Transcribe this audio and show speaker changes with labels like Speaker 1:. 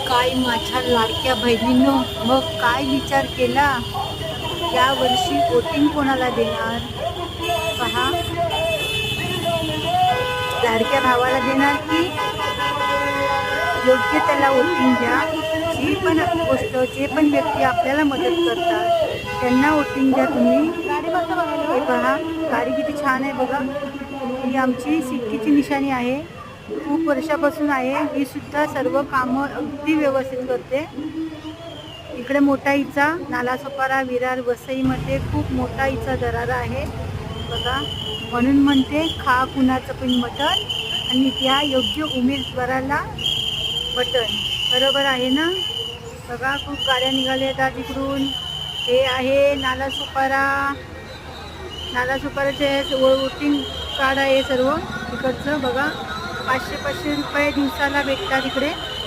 Speaker 1: काय माझ्या लाडक्या बहिणींनो, मग काय विचार केला या वर्षी वोटिंग कोणाला देणार? पहा, लाडक्या भावाला देणार की योग्य त्याला वोटिंग द्या. जी पण गोष्ट, जे पण व्यक्ती आपल्याला मदत करतात त्यांना वोटिंग द्या तुम्ही. हे पहा, गाडी किती छान आहे बघा. ही आमची सिक्कीची निशाणी आहे, खूप वर्षापासून आहे. ही सुद्धा सर्व कामं अगदी व्यवस्थित करते. इकडे मोठा हिचा नालासोपारा विरार वसईमध्ये खूप मोठा हिचा दरारा आहे बघा. म्हणून म्हणते खा कुणाचं पण मटण आणि त्या योग्य उमेदवाराला बटन. बरोबर आहे ना? बघा, खूप गाड्या निघाल्या आहेत तिकडून. हे आहे नालासोपाराचे वोटिंग कार्ड आहे सर्व इकडचं बघा. 500 रुपये दिवसाला भेटतात इकडे.